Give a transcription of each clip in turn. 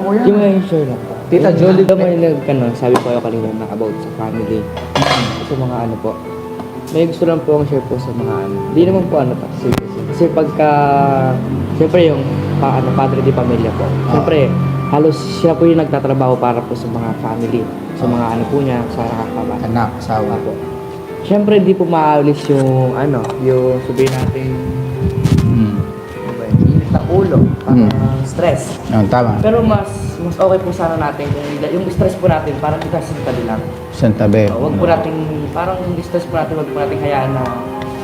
Yung may share lang po. Tita Jolie, may sabi ko kayo kanina na about sa family. Sa mga ano po. May gusto lang po akong share po sa mga ano. Hindi naman po ano pa. Kasi pagka, siyempre yung padre di pamilya po. Siyempre, halos siya po yung nagtatrabaho para po sa mga family. Sa mga ano po niya, sa nakakabata. anak, asawa po. Siyempre, di po maalis yung ano, yung sabihin natin, ano ba yun, init na ulo, parang stress. Tama. Pero mas okay po sana natin kung yung stress po natin parang itasin tabi lang. Isang tabi. Wag po natin, parang yung stress po natin, wag po natin hayaan na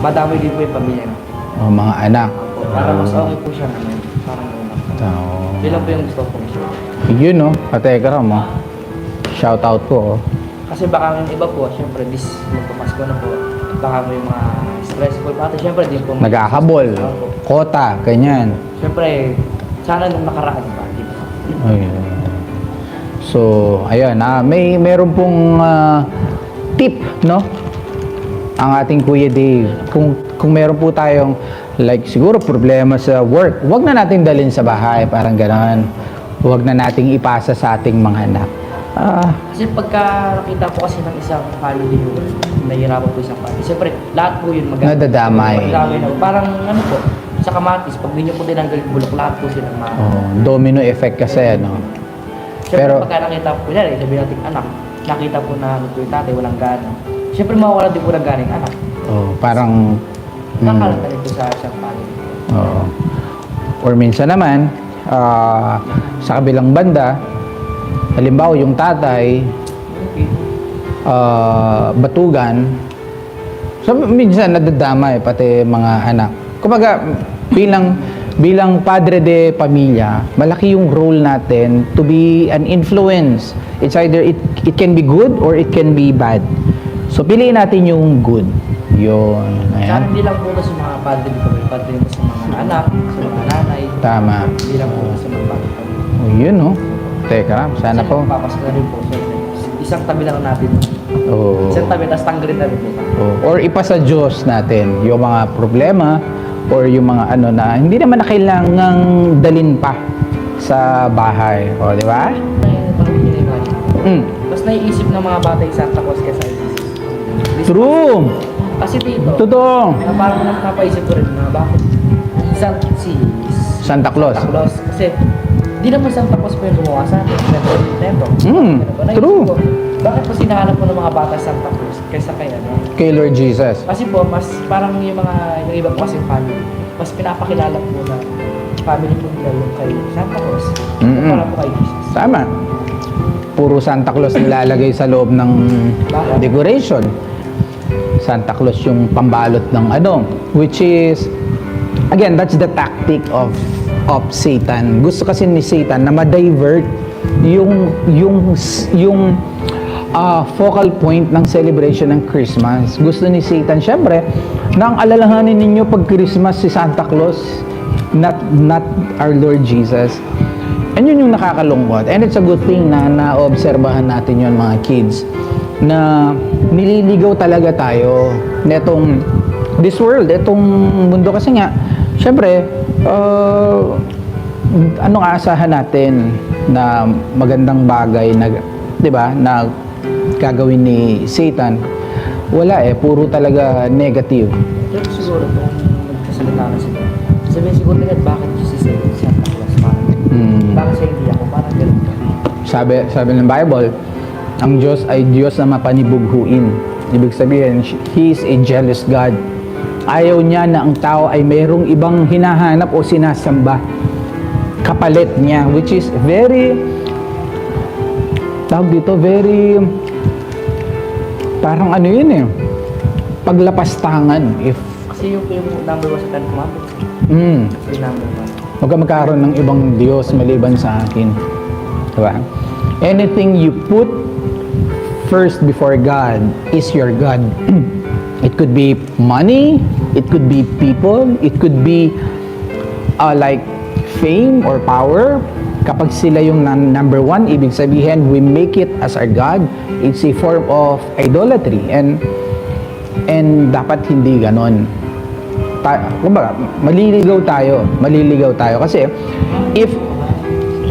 madamay din po yung pamilya natin. O, mga anak. Para mas okay po siya naman. Parang gano'n. Yun lang po yung gusto ko siya. Yun, no? Katekra mo. Shout out po, oh. Kasi baka yung iba po, syempre, magpapasko na po, baka may mga stressful. Pati syempre, din po. Nagkakabol. Kota, ganyan. Syempre, sana nung nakaraan pa, di ba? Ayun. So, ayun, meron pong tip, no? Ang ating Kuya Dave. Kung meron po tayong, like, siguro problema sa work, wag na natin dalhin sa bahay, parang gano'n. Wag na nating ipasa sa ating mga anak. Kasi pagka nakita po kasi ng isang family yun, nahihirapan po isang family. Siyempre, lahat po yun Nadadamay. Nadadamay na. Parang ano po, sa kamatis, pag di nyo po tinanggal yung bulok, lahat po silang Domino effect kasi, ano. Siyempre, pagka nakita po, kunyari, sabihin natin anak, nakita po na yung tatay, walang gana. Siyempre, mawawala din po ng gana yung anak. Parang... Nakalata rin po sa isang family. Or minsan naman, sa kabilang banda, halimbawa yung tatay, batugan, so minsan nadadamay pati mga anak. Kumbaga, bilang padre de pamilya, malaki yung role natin to be an influence. It's either it can be good or it can be bad. So piliin natin yung good. Yun. Saan Ayan. hindi lang po sa mga padre dito, padre po sa mga anak, sa mga nanay. Tama. Hindi lang po sa mga padre. Yun, no? Teka, sana po. Papasko na rin po. So, isang tabi lang natin. Oo. Isang tabi, tapos tanggalin na rin po. Or ipasa Diyos natin yung mga problema or yung mga ano na hindi naman na kailangang dalin pa sa bahay. O, di ba? Mas naiisip ng mga bata yung Santa Claus kaysa Jesus. True! Kasi dito, Totoo! na parang napapaisip ko rin na bakit si Santa Claus. Santa Claus. Kasi di naman Santa Claus po yung gumawa sa atin. True. Bakit po sinahanap po ng mga bata Santa Claus kaysa kay ano? Kay Lord Jesus. Kasi po, mas parang yung iba po kasi family, mas pinapakilala po na family po nila yung kay Santa Claus. Para po kay Jesus. Tama. Puro Santa Claus nilalagay sa loob ng decoration. Santa Claus yung pambalot ng ano, which is, again, that's the tactic of Satan. Gusto kasi ni Satan na ma-divert yung focal point ng celebration ng Christmas. Gusto ni Satan, syempre, na ang alalahanin ninyo pag Christmas si Santa Claus, not our Lord Jesus. And yun yung nakakalungkot. And it's a good thing na naobserbahan natin yun, mga kids, na nililigaw talaga tayo netong this world, etong mundo. Kasi nga, syempre, anong aasahan natin na magandang bagay na, di ba, na gagawin ni Satan? Wala puro talaga negative. Pero siguro kung magkasalita na sila, sabihin siguro nila bakit si Santa Claus parang bakit sa hindi ako parang gano'n. Sabi ng Bible, ang Diyos ay Diyos na mapanibughuin. Ibig sabihin, He is a jealous God. Ayaw niya na ang tao ay mayroong ibang hinahanap o sinasamba kapalit niya, which is very parang ano yun paglapastangan. Kasi yung number 1 sa Ten Commandments. Yung number 1. Huwag ka magkaroon ng ibang Diyos maliban sa akin. Diba? Anything you put first before God is your God. It could be money, it could be people, it could be like fame or power. Kapag sila yung number 1, ibig sabihin, we make it as our God. It's a form of idolatry. And dapat hindi ganon. Kumbaga, maliligaw tayo. Kasi, if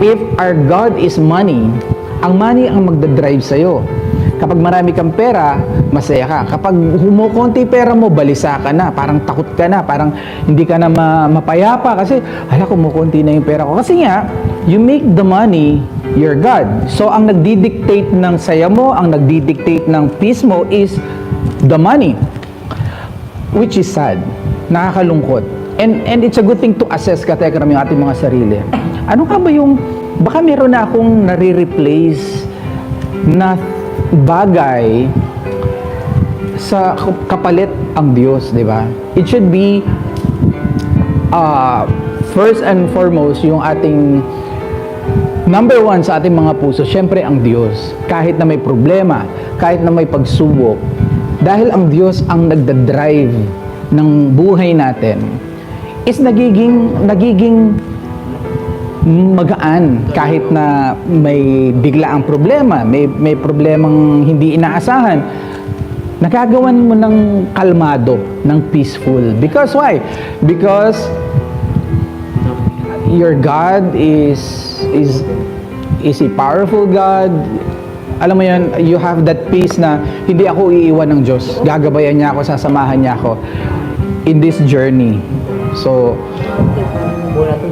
if our God is money, ang money ang magdadrive sa'yo. Kapag marami kang pera, masaya ka. Kapag humukonti pera mo, balisa ka na. Parang takot ka na. Parang hindi ka na mapayapa. Kasi, hala, kumukonti na yung pera ko. Kasi nga, you make the money your God. So, ang nagdidictate ng saya mo, ang nagdidictate ng peace mo is the money. Which is sad. Nakakalungkot. And it's a good thing to assess, katekram, yung ating mga sarili. Ano ka ba yung, baka meron na akong nare-replace na bagay sa kapalit ang Diyos, di ba? It should be first and foremost yung ating number one sa ating mga puso, syempre ang Diyos. Kahit na may problema, kahit na may pagsubok, dahil ang Diyos ang nagdadrive ng buhay natin, is nagiging magaan kahit na may biglaang problema, may problemang hindi inaasahan. Nagagawan mo ng kalmado, ng peaceful. Because why? Because your God is a powerful God. Alam mo yan, you have that peace na hindi ako iiwan ng Diyos. Gagabayan niya ako, sasamahan niya ako in this journey. So, imagine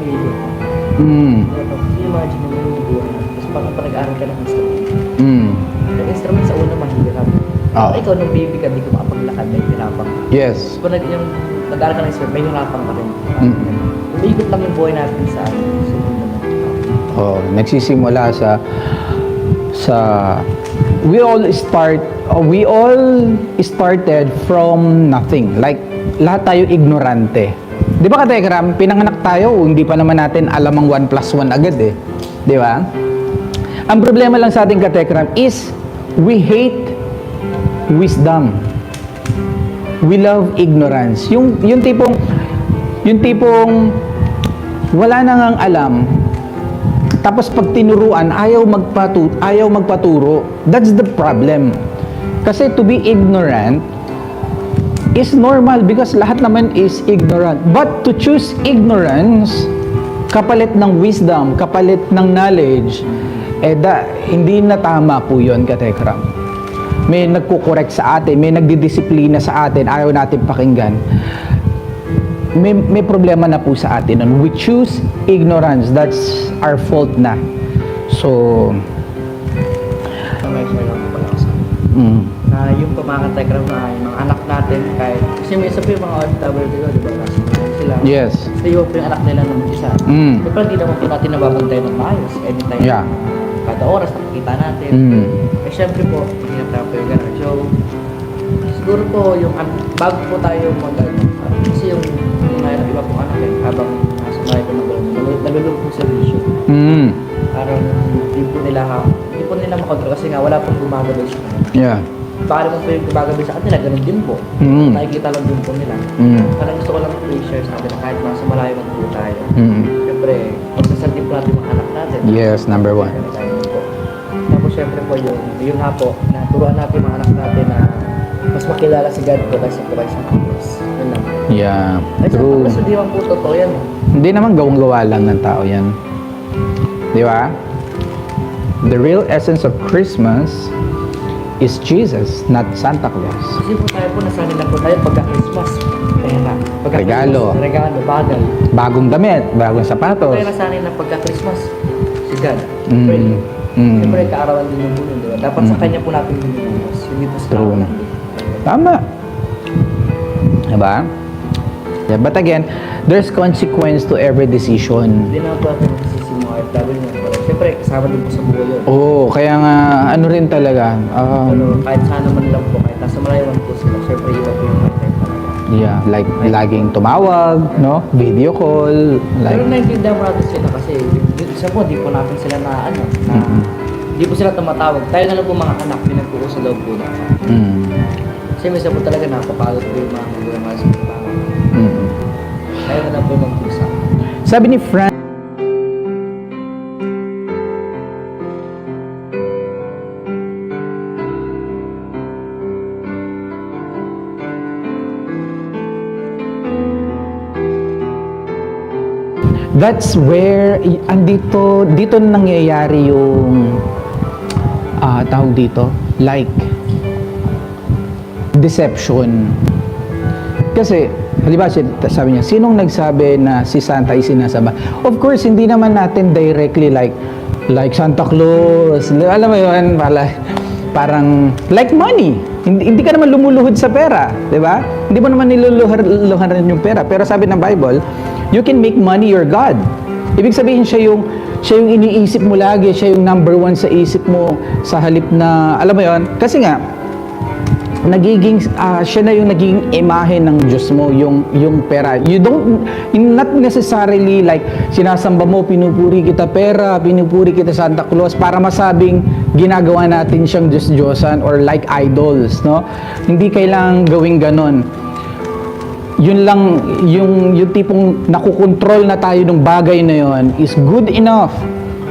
mo yung buwan. Tapos parang nag-aaral ka ng instrument. Yung instrument sa una mahirap. Ikaw nung baby ka, hindi ko makapaglakad, may pinapang. Yes. Kung yung nag-aaral ka ng instrument, may hirapan ka rin. Umiikot lang yung buhay natin sa nagsisimula sa we all started from nothing. Like, lahat tayo ignorante. Di ba, katekram, pinanganak tayo, hindi pa naman natin alam ang 1 plus 1 agad eh. Di ba? Ang problema lang sa ating katekram is we hate wisdom. We love ignorance. Yung tipong wala na ngang alam, tapos pag tinuruan, ayaw magpaturo. That's the problem. Kasi to be ignorant is normal because lahat naman is ignorant. But to choose ignorance, kapalit ng wisdom, kapalit ng knowledge, hindi na tama po yun, katekram. May nagkukorek sa atin, may nagdidisiplina sa atin, ayaw natin pakinggan. May problema na po sa atin. We choose ignorance. That's our fault na. So, na yung pamakatekram na yung mga anak natin, kahit kasi may isa po yung mga OFW, di ba? Sila. yes. Sa iyo po yung anak nila ng isa. Pero hindi naman po natin nababantay ng maayos. Anytime. Yeah. Kada oras nakikita natin. Syempre po, hindi na po yung gano'n. So, siguro po yung bago po tayo kasi yung iba pong anak habang nasa bahay ko nalulog po sa vision. Parang hindi po nila makontrol kasi nga wala pong gumagabay sa kanila. Yeah. Baka naman po yung gumagabay sa kanila, ganun din po. Nakikita lang din po nila. Parang gusto ko lang po i-share sa atin kahit nasa malayo man po tayo. Siyempre, pagsasaltin po natin mga anak natin. Yes, number 1. Tapos siyempre po yung nga po, na turuan natin mga anak natin na mas makilala si God po kaysa po kaysa Diyos. Yun lang. Yeah, Ay, true. Kasi di man po totoo yan. Hindi naman gawang-gawa lang ng tao yan. Di ba? The real essence of Christmas is Jesus, not Santa Claus. Kasi po tayo po, nasanay na po tayo pagka-Christmas. Pera. Regalo. Regalo, bagay. Bagong damit, bagong sapatos. Tayo nasanay na pagka-Christmas, si God. Mm. Pray. Mm. Siyempre, kaarawan din yung bulan, di ba? Dapat sa Kanya po natin binibukas. Hindi po sa tao True. natin. Tama. Diba? Yeah, but again, there's consequence to every decision. Hindi na po natin masisisi mga OFW niya. Siyempre, kasama din po sa buhay yun. Oo, kaya nga, ano rin talaga. Pero kahit saan naman lang po, kahit nasa malayo man po sila, siyempre iba po yung content talaga. Yeah, like laging tumawag, no? Video call, like... Pero naiintindihan mo natin sila kasi isa po, di po natin sila na di po sila tumatawag. Tayo na lang po mga anak, pinagpuko sa loob po na. Kasi minsan po talaga nakapagod po yung mga magulang sa tawag. Tayo na lang po mag-usap. Sabi ni Frank, That's where dito nangyayari yung tawag dito, like deception. Kasi, halimbawa, sabi niya, sinong nagsabi na si Santa ay sinasamba? Of course, hindi naman natin directly like Santa Claus. Alam mo yun, parang like money. Hindi ka naman lumuluhod sa pera, di ba? Hindi mo naman niluluharan yung pera. Pero sabi ng Bible, you can make money your God. Ibig sabihin siya yung iniisip mo lagi, siya yung number one sa isip mo sa halip na, alam mo yun? Kasi nga, siya na yung naging imahe ng Diyos mo, yung pera. Not necessarily like sinasamba mo, pinupuri kita pera, pinupuri kita Santa Claus para masabing ginagawa natin siyang Diyos-Diyosan or like idols, no? Hindi kailangang gawing ganon. Yun lang, yung tipong nakukontrol na tayo ng bagay na yon is good enough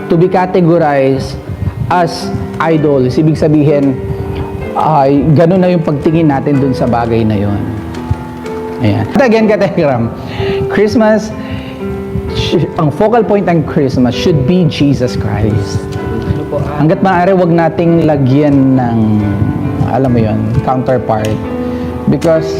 to be categorized as idols. Ibig sabihin, gano'n na yung pagtingin natin dun sa bagay na yon. Ayan. At again, Katekram, Christmas, ang focal point ng Christmas should be Jesus Christ. Hanggat maaari, wag nating lagyan ng, alam mo yon, counterpart. Because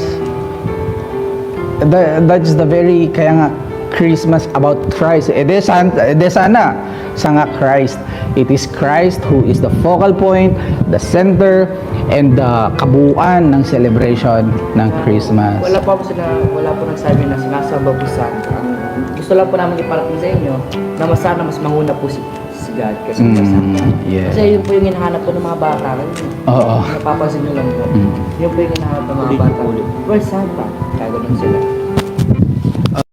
that's the very, kaya nga, Christmas about Christ. Sana nga Christ. It is Christ who is the focal point, the center, and the kabuuan ng celebration ng Christmas. Wala po nagsabi na sinasamba po Santa. Gusto lang po namin iparating sa inyo na mas manguna po si God kasi Santa. Yeah. Kasi yun po yung hinahanap po ng mga bata. Oo. Napapansin nyo lang po. Yun po yung hinahanap ng mga bata. Where's Santa? Kaya ganun sila.